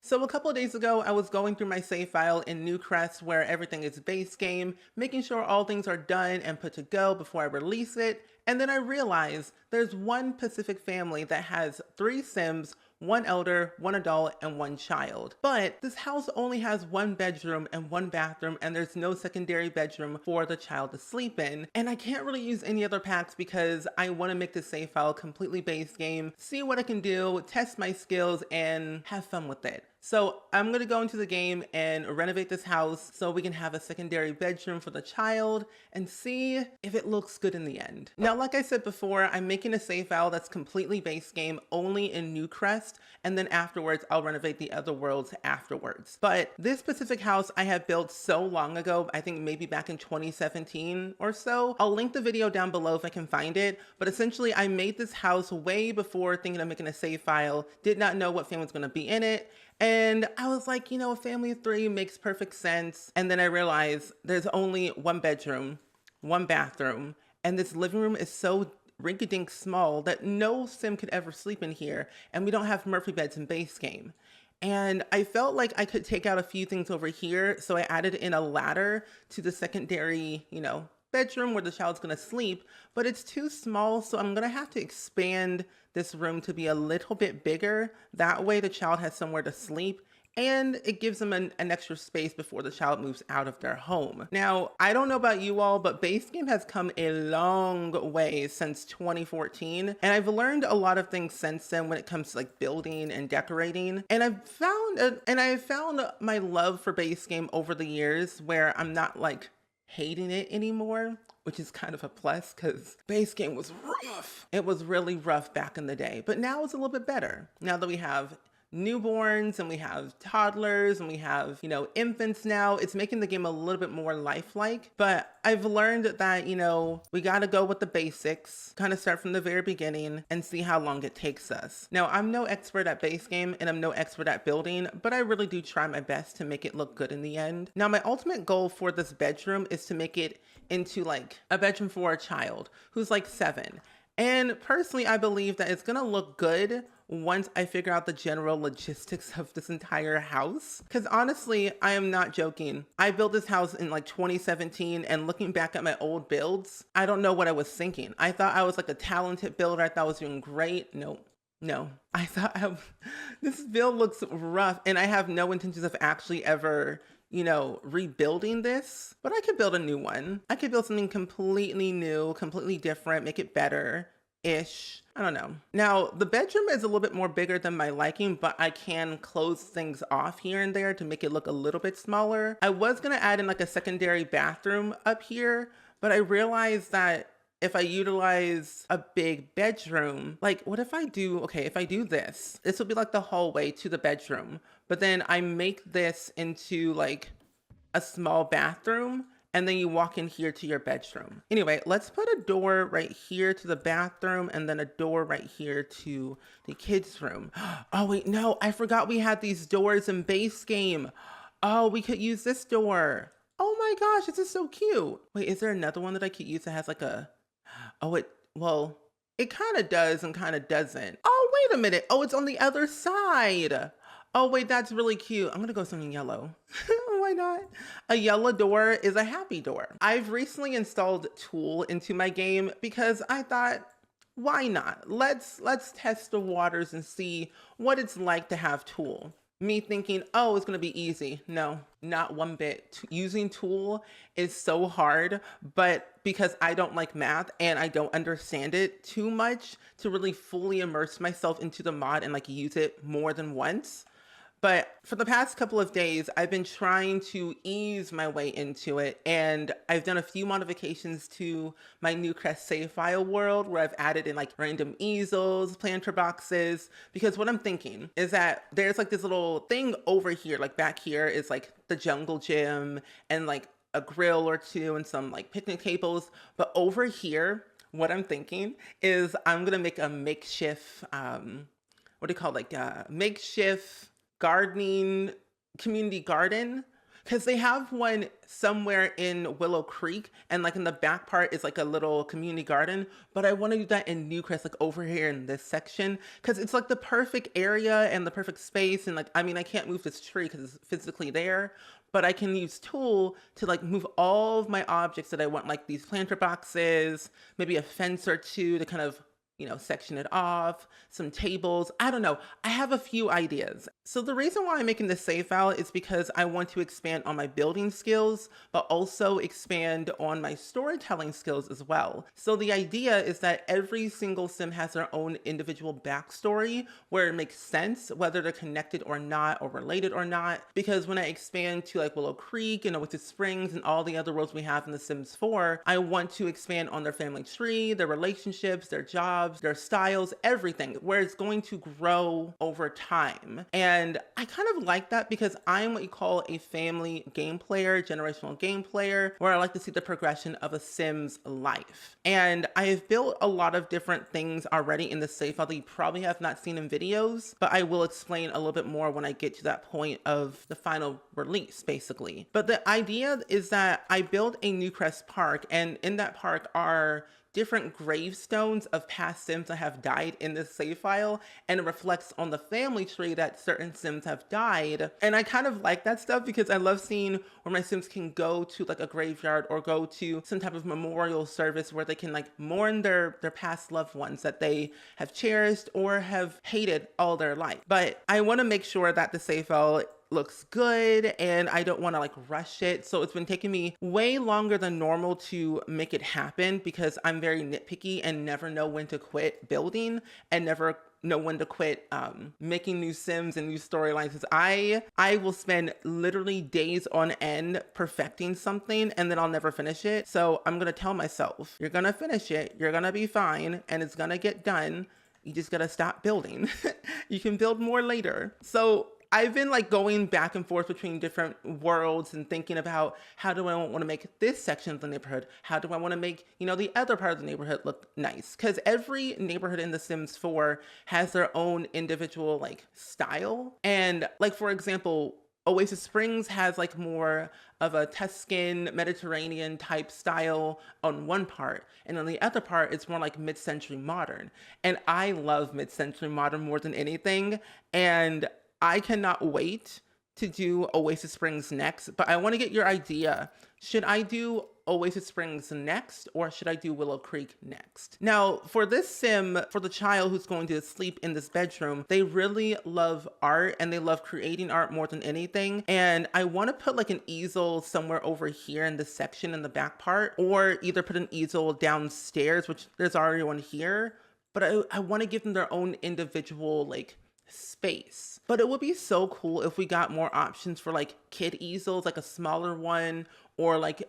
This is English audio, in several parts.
So a couple of days ago, I was going through my save file in Newcrest where everything is base game, making sure all things are done and put to go before I release it. And then I realized there's one Pacific family that has 3 Sims, one elder, one adult, and one child. But this house only has one bedroom and one bathroom, and there's no secondary bedroom for the child to sleep in. And I can't really use any other packs because I want to make this save file completely base game, see what I can do, test my skills, and have fun with it. So I'm going to go into the game and renovate this house so we can have a secondary bedroom for the child and see if it looks good in the end. Now, like I said before, I'm making a save file that's completely base game only in Newcrest, and then afterwards I'll renovate the other worlds afterwards. But this specific house I have built so long ago, I think maybe back in 2017 or so. I'll link the video down below if I can find it, but essentially I made this house way before thinking of making a save file, did not know what family was going to be in it. And I was like, a family of 3 makes perfect sense. And then I realized there's only one bedroom, one bathroom, and this living room is so rinky-dink small that no sim could ever sleep in here. And we don't have Murphy beds in base game. And I felt like I could take out a few things over here. So I added in a ladder to the secondary, bedroom where the child's gonna sleep, but it's too small. So I'm gonna have to expand this room to be a little bit bigger. That way the child has somewhere to sleep and it gives them an extra space before the child moves out of their home. Now, I don't know about you all, but base game has come a long way since 2014. And I've learned a lot of things since then when it comes to like building and decorating. And I've found my love for base game over the years where I'm not like hating it anymore, which is kind of a plus because base game was rough. It was really rough back in the day, but now it's a little bit better. Now that we have newborns and we have toddlers and we have, infants now, it's making the game a little bit more lifelike. But I've learned that, we got to go with the basics, kind of start from the very beginning and see how long it takes us. Now, I'm no expert at base game and I'm no expert at building, but I really do try my best to make it look good in the end. Now, my ultimate goal for this bedroom is to make it into like a bedroom for a child who's like 7. And personally, I believe that it's gonna look good once I figure out the general logistics of this entire house. Because honestly, I am not joking. I built this house in like 2017 and looking back at my old builds, I don't know what I was thinking. I thought I was like a talented builder. I thought I was doing great. No. I thought this build looks rough and I have no intentions of actually ever rebuilding this, but I could build a new one. I could build something completely new, completely different, make it better-ish. I don't know. Now, the bedroom is a little bit more bigger than my liking, but I can close things off here and there to make it look a little bit smaller. I was gonna add in like a secondary bathroom up here, but I realized that if I utilize a big bedroom, like what if I do, if I do this will be like the hallway to the bedroom, but then I make this into like a small bathroom and then you walk in here to your bedroom. Anyway, let's put a door right here to the bathroom and then a door right here to the kids' room. Oh wait, no, I forgot we had these doors in base game. Oh, we could use this door. Oh my gosh, this is so cute. Wait, is there another one that I could use that has like a, it kind of does and kind of doesn't. Oh, wait a minute. Oh, it's on the other side. Oh, wait, that's really cute. I'm gonna go something yellow. Why not? A yellow door is a happy door. I've recently installed Tool into my game because I thought, why not? Let's test the waters and see what it's like to have Tool. Me thinking, oh, it's gonna be easy. No, not one bit. Using Tool is so hard, but because I don't like math and I don't understand it too much to really fully immerse myself into the mod and like use it more than once. But for the past couple of days, I've been trying to ease my way into it. And I've done a few modifications to my Newcrest save file world where I've added in like random easels, planter boxes, because what I'm thinking is that there's like this little thing over here, like back here is like the jungle gym and like a grill or two and some like picnic tables. But over here, what I'm thinking is I'm going to make a makeshift, makeshift gardening community garden Because they have one somewhere in Willow Creek, and like in the back part is like a little community garden. But I want to do that in Newcrest, like over here in this section, because it's like the perfect area and the perfect space. And like, I mean, I can't move this tree because it's physically there, but I can use tool to like move all of my objects that I want, like these planter boxes, maybe a fence or two to kind of, section it off, some tables. I don't know. I have a few ideas. So the reason why I'm making this save file is because I want to expand on my building skills, but also expand on my storytelling skills as well. So the idea is that every single sim has their own individual backstory where it makes sense, whether they're connected or not, or related or not. Because when I expand to like Willow Creek and Oasis Springs and all the other worlds we have in The Sims 4, I want to expand on their family tree, their relationships, their jobs, their styles, everything, where it's going to grow over time. And I kind of like that because I'm what you call a family game player, generational game player, where I like to see the progression of a Sim's life. And I have built a lot of different things already in the save file that you probably have not seen in videos, but I will explain a little bit more when I get to that point of the final release, basically. But the idea is that I built a Newcrest park, and in that park are different gravestones of past Sims that have died in this save file, and it reflects on the family tree that certain Sims have died. And I kind of like that stuff because I love seeing where my Sims can go to like a graveyard or go to some type of memorial service where they can like mourn their past loved ones that they have cherished or have hated all their life. But I want to make sure that the save file looks good and I don't want to like rush it. So it's been taking me way longer than normal to make it happen because I'm very nitpicky and never know when to quit building and never know when to quit making new Sims and new storylines. Because I will spend literally days on end perfecting something and then I'll never finish it. So I'm gonna tell myself, you're gonna finish it, you're gonna be fine, and it's gonna get done. You just gotta stop building. You can build more later. So I've been like going back and forth between different worlds and thinking about how do I want to make this section of the neighborhood? How do I want to make, the other part of the neighborhood look nice? Because every neighborhood in The Sims 4 has their own individual like style. And like, for example, Oasis Springs has like more of a Tuscan Mediterranean type style on one part. And on the other part, it's more like mid-century modern. And I love mid-century modern more than anything. And I cannot wait to do Oasis Springs next, but I want to get your idea. Should I do Oasis Springs next, or should I do Willow Creek next? Now, for this sim, for the child who's going to sleep in this bedroom, they really love art and they love creating art more than anything. And I want to put like an easel somewhere over here in this section in the back part, or either put an easel downstairs, which there's already one here, but I want to give them their own individual like space. But it would be so cool if we got more options for like kid easels, like a smaller one, or like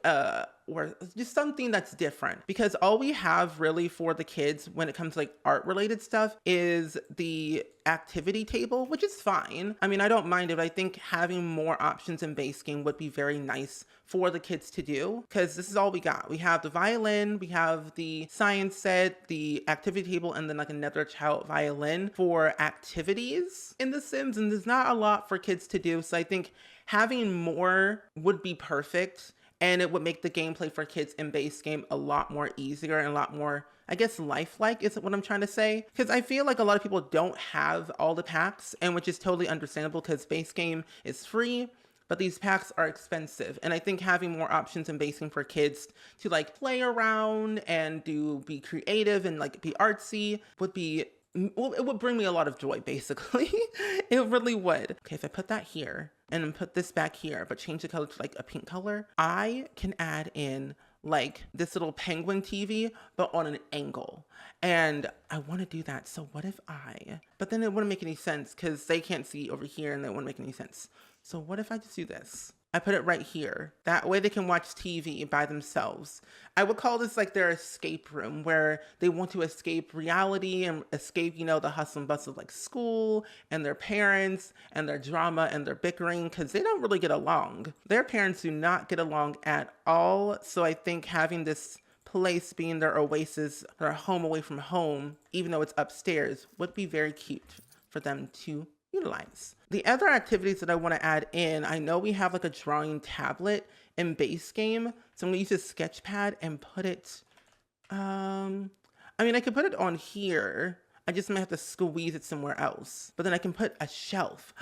or just something that's different, because all we have really for the kids when it comes to like art related stuff is the activity table, which is fine. I mean, I don't mind it. I think having more options in base game would be very nice for the kids to do, because this is all we got. We have the violin, we have the science set, the activity table, and then like another child violin for activities in The Sims, and there's not a lot for kids to do. So I think having more would be perfect, and it would make the gameplay for kids in base game a lot more easier and a lot more, I guess, lifelike is what I'm trying to say. Because I feel like a lot of people don't have all the packs, and which is totally understandable because base game is free, but these packs are expensive. And I think having more options in base game for kids to like play around and be creative and like be artsy would be, it would bring me a lot of joy, basically. It really would. Okay, if I put that here and then put this back here, but change the color to like a pink color, I can add in like this little penguin TV, but on an angle. And I want to do that. So what if but then it wouldn't make any sense because they can't see over here and it wouldn't make any sense. So what if I just do this? I put it right here. That way they can watch TV by themselves. I would call this like their escape room, where they want to escape reality and escape, the hustle and bustle of like school and their parents and their drama and their bickering, because they don't really get along. Their parents do not get along at all. So I think having this place being their oasis, their home away from home, even though it's upstairs, would be very cute for them to utilize. The other activities that I want to add in, I know we have like a drawing tablet in base game. So I'm gonna use this sketch pad and put it, I mean, I could put it on here. I just might have to squeeze it somewhere else. But then I can put a shelf.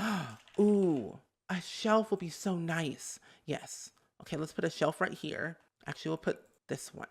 Ooh, a shelf will be so nice. Yes. Okay, let's put a shelf right here. Actually, we'll put this one.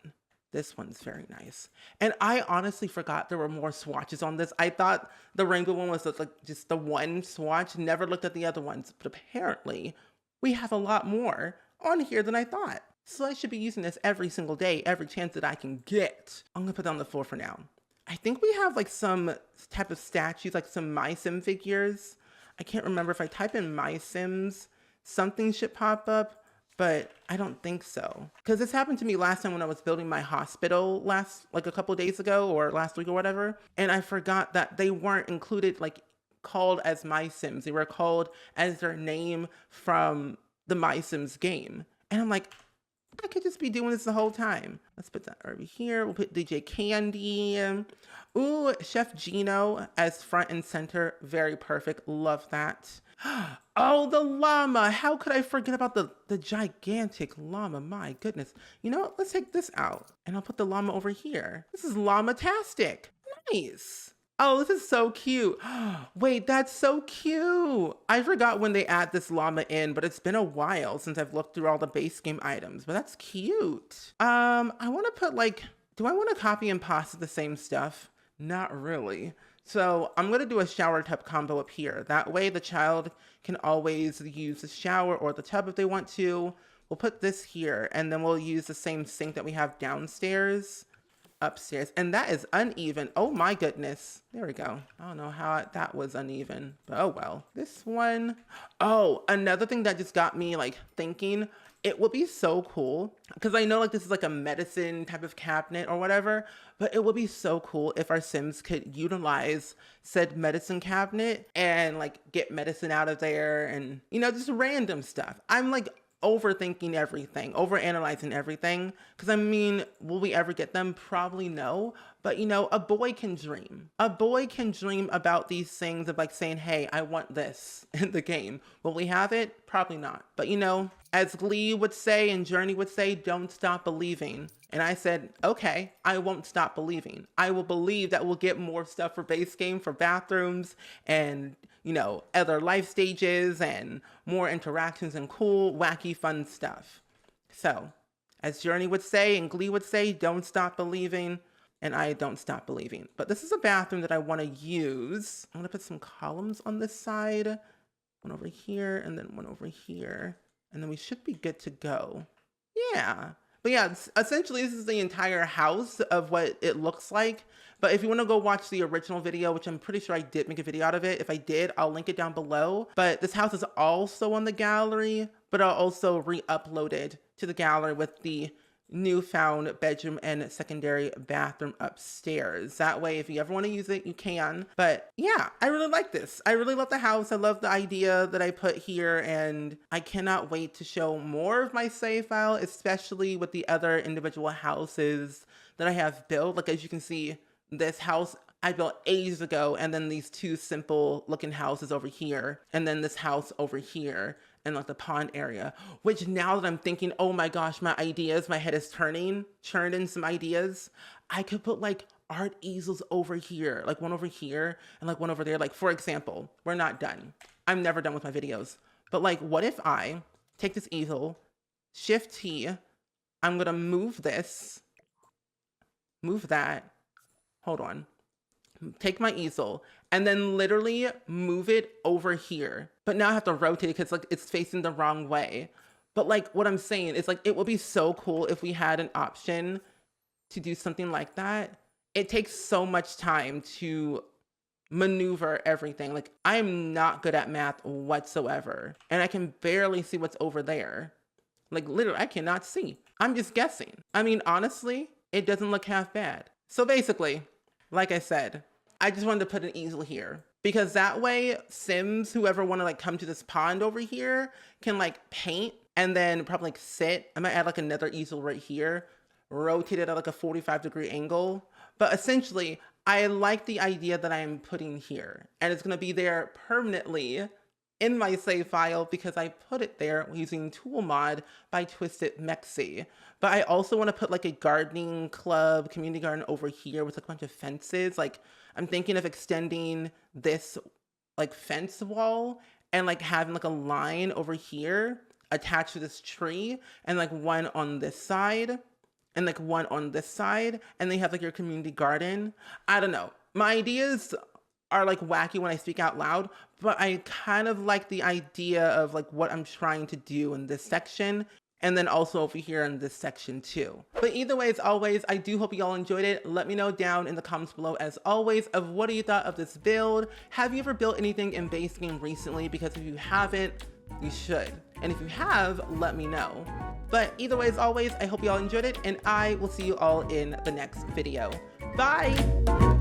This one's very nice. And I honestly forgot there were more swatches on this. I thought the rainbow one was like just the one swatch, never looked at the other ones. But apparently, we have a lot more on here than I thought. So I should be using this every single day, every chance that I can get. I'm gonna put it on the floor for now. I think we have like some type of statues, like some My Sim figures. I can't remember if I type in My Sims, something should pop up, but I don't think so. Because this happened to me last time when I was building my hospital like a couple of days ago or last week or whatever. And I forgot that they weren't included, like called as My Sims. They were called as their name from the My Sims game. And I'm like, I could just be doing this the whole time. Let's put that over here. We'll put DJ Candy. Ooh, Chef Gino as front and center. Very perfect. Love that. Oh, the llama. How could I forget about the gigantic llama? My goodness. You know what? Let's take this out. And I'll put the llama over here. This is llama-tastic. Nice. Oh, this is so cute. Wait, that's so cute. I forgot when they add this llama in, but it's been a while since I've looked through all the base game items, but that's cute. I want to put like, do I want to copy and paste the same stuff? Not really. So I'm going to do a shower tub combo up here. That way the child can always use the shower or the tub if they want to. We'll put this here and then we'll use the same sink that we have downstairs. Upstairs, and that is uneven. Oh my goodness. There we go. I don't know how that was uneven, but oh well. This one, oh, another thing that just got me like thinking, it would be so cool because I know like this is like a medicine type of cabinet or whatever, but it would be so cool if our Sims could utilize said medicine cabinet and like get medicine out of there and, you know, just random stuff. I'm like overthinking everything, overanalyzing everything. Because I mean, will we ever get them? Probably no. But you know, a boy can dream. A boy can dream about these things of like saying, hey, I want this in the game. Will we have it? Probably not. But you know, as Glee would say and Journey would say, don't stop believing. And I said, okay, I won't stop believing. I will believe that we'll get more stuff for base game, for bathrooms and, you know, other life stages and more interactions and cool, wacky, fun stuff. So, as Journey would say and Glee would say, don't stop believing. And I don't stop believing. But this is a bathroom that I want to use. I'm going to put some columns on this side. One over here and then one over here. And then we should be good to go. Yeah. But yeah, essentially this is the entire house of what it looks like. But if you want to go watch the original video, which I'm pretty sure I did make a video out of it. If I did, I'll link it down below. But this house is also on the gallery, but I'll also re-upload it to the gallery with the newfound bedroom and secondary bathroom upstairs. That way, if you ever want to use it, you can. But yeah, I really like this. I really love the house. I love the idea that I put here, and I cannot wait to show more of my save file, especially with the other individual houses that I have built. Like, as you can see, this house I built ages ago, and then these two simple looking houses over here, and then this house over here, and like the pond area, which now that I'm thinking, oh my gosh, my ideas, my head is churning some ideas. I could put like art easels over here, like one over here and like one over there. Like, for example, we're not done. I'm never done with my videos. But like, what if I take this easel, Shift T, I'm gonna move this, move that, hold on. Take my easel and then literally move it over here. But now I have to rotate it because like it's facing the wrong way. But like what I'm saying is like it would be so cool if we had an option to do something like that. It takes so much time to maneuver everything. Like I am not good at math whatsoever. And I can barely see what's over there. Like literally I cannot see. I'm just guessing. I mean, honestly, it doesn't look half bad. So basically, like I said, I just wanted to put an easel here because that way Sims, whoever want to like come to this pond over here can like paint and then probably like sit. I might add like another easel right here, rotate it at like a 45-degree angle. But essentially I like the idea that I am putting here, and it's gonna be there permanently in my save file because I put it there using tool mod by Twisted Mexi. But I also want to put like a gardening club, community garden over here with like a bunch of fences. Like I'm thinking of extending this like fence wall and like having like a line over here attached to this tree and like one on this side and like one on this side, and they have like your community garden. I don't know. My ideas are like wacky when I speak out loud, but I kind of like the idea of like what I'm trying to do in this section. And then also over here in this section too. But either way, as always, I do hope you all enjoyed it. Let me know down in the comments below, as always, of what you thought of this build. Have you ever built anything in base game recently? Because if you haven't, you should. And if you have, let me know. But either way, as always, I hope you all enjoyed it, and I will see you all in the next video. Bye!